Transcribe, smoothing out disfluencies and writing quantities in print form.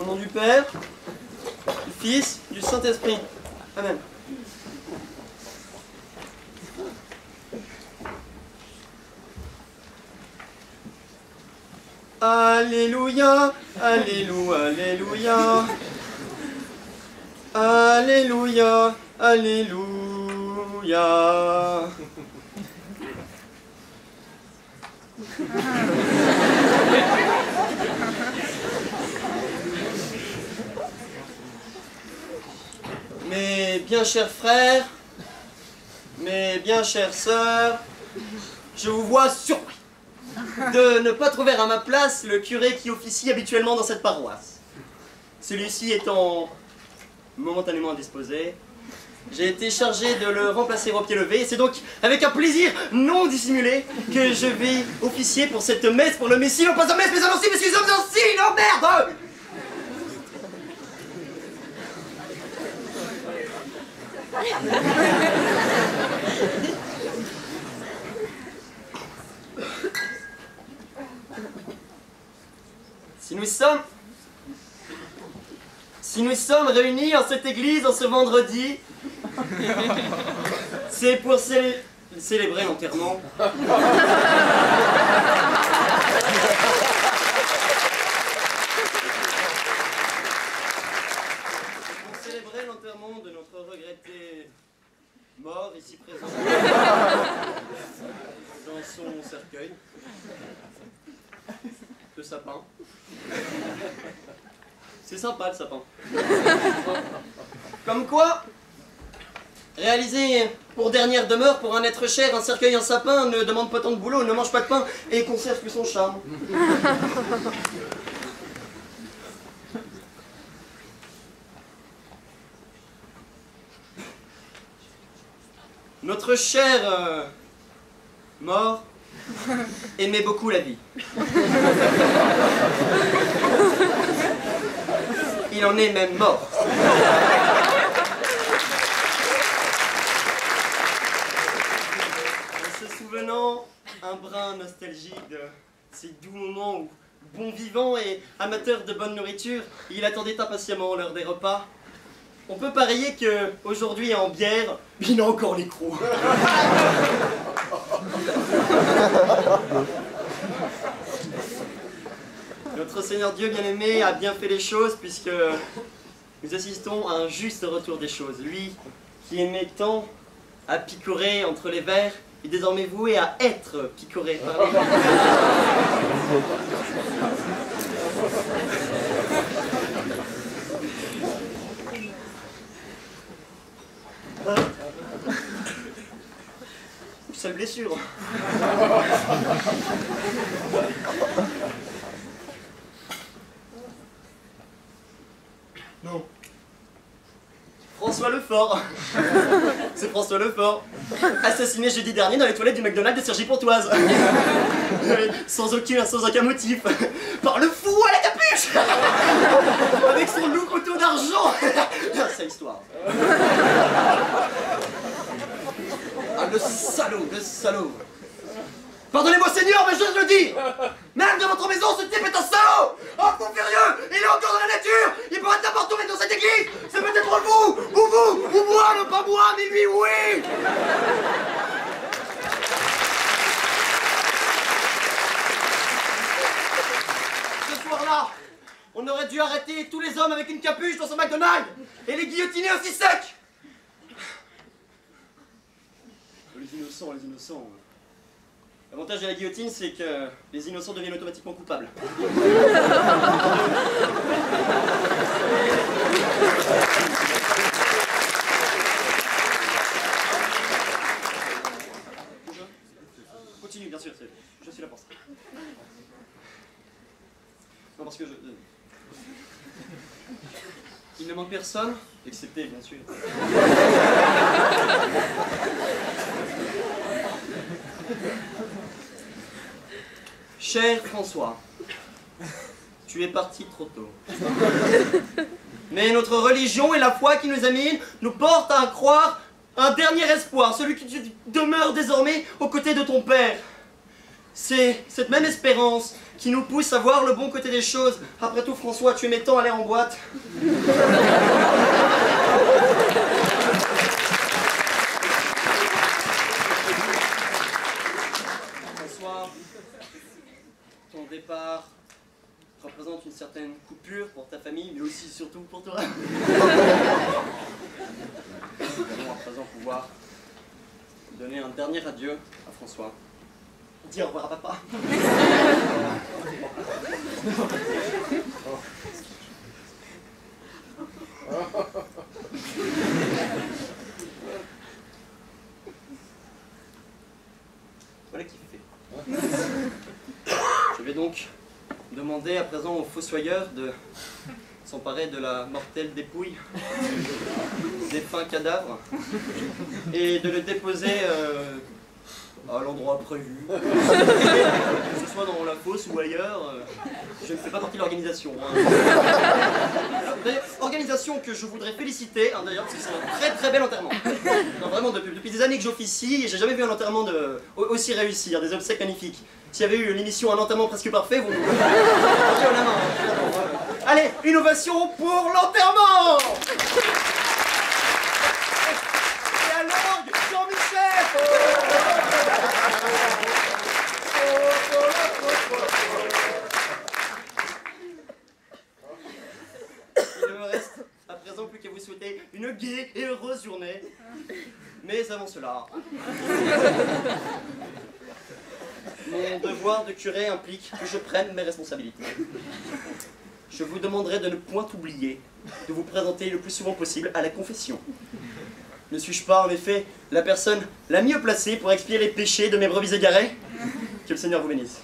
Au nom du Père, du Fils, du Saint-Esprit. Amen. Alléluia, Alléluia, Alléluia. Alléluia, Alléluia. Mes bien chers frères, mes bien chères sœurs, je vous vois surpris de ne pas trouver à ma place le curé qui officie habituellement dans cette paroisse. Celui-ci étant momentanément indisposé, j'ai été chargé de le remplacer au pied levé, et c'est donc avec un plaisir non dissimulé que je vais officier pour cette messe pour le Messie, non pas en messe, mais en aussi, parce que nous sommes en signe, oh merde! Si nous sommes réunis en cette église en ce vendredi, c'est pour célébrer l'enterrement. Pour célébrer l'enterrement de notre regretté mort ici présent dans son cercueil de sapin. C'est sympa le sapin. Comme quoi, réaliser pour dernière demeure pour un être cher un cercueil en sapin ne demande pas tant de boulot, ne mange pas de pain et conserve plus son charme. Notre cher mort aimait beaucoup la vie. Il en est même mort. En se souvenant un brin nostalgique de ces doux moments où, bon vivant et amateur de bonne nourriture, il attendait impatiemment l'heure des repas, on peut parier que aujourd'hui en bière, il a encore les crocs. Notre Seigneur Dieu bien-aimé a bien fait les choses puisque nous assistons à un juste retour des choses. Lui qui aimait tant à picorer entre les vers est désormais voué à être picoré par les vers. Seule blessure. Non. François Lefort. C'est François Lefort. Assassiné jeudi dernier dans les toilettes du McDonald's de Cergy-Pontoise. Sans aucun motif. Par le fou à la capuche. Avec son look auto d'argent. C'est l'histoire. Ah, le salaud, le salaud. Pardonnez-moi Seigneur, mais je le dis. Même dans votre maison, ce type est un salaud. Oh, fou furieux, il est encore dans la nature. Il pourrait être n'importe où, mais dans cette église. C'est peut-être vous, ou moi, non pas moi, mais lui, oui. Ce soir-là, on aurait dû arrêter tous les hommes avec une capuche dans son McDonald's et les guillotiner aussi secs. Les innocents. L'avantage de la guillotine, c'est que les innocents deviennent automatiquement coupables. Continue, bien sûr, je suis là pour ça. Non, parce que il ne manque personne, excepté, bien sûr. Cher François, tu es parti trop tôt. Mais notre religion et la foi qui nous anime nous portent à croire un dernier espoir, celui qui demeure désormais aux côtés de ton Père. C'est cette même espérance qui nous pousse à voir le bon côté des choses. Après tout, François, tu aimais tant aller en boîte. François, ton départ représente une certaine coupure pour ta famille, mais aussi surtout pour toi. Nous allons à présent pouvoir donner un dernier adieu à François. Dis au revoir à papa. Voilà qui fait. Je vais donc demander à présent au fossoyeur de s'emparer de la mortelle dépouille des fins cadavres et de le déposer à l'endroit prévu, que ce soit dans la fosse ou ailleurs. Je ne fais pas partie de l'organisation. Organisation que je voudrais féliciter, d'ailleurs, parce que c'est un très très bel enterrement. Non, vraiment, depuis des années que j'officie, j'ai jamais vu un enterrement aussi réussi, des obsèques magnifiques. S'il y avait eu l'émission Un enterrement presque parfait, vous... Allez, une ovation pour l'enterrement! Et à l'orgue, Jean-Michel! Il ne me reste à présent plus qu'à vous souhaiter une gaie et heureuse journée. Mais avant cela, mon devoir de curé implique que je prenne mes responsabilités. Je vous demanderai de ne point oublier de vous présenter le plus souvent possible à la confession. Ne suis-je pas, en effet, la personne la mieux placée pour expier les péchés de mes brebis égarées? Que le Seigneur vous bénisse.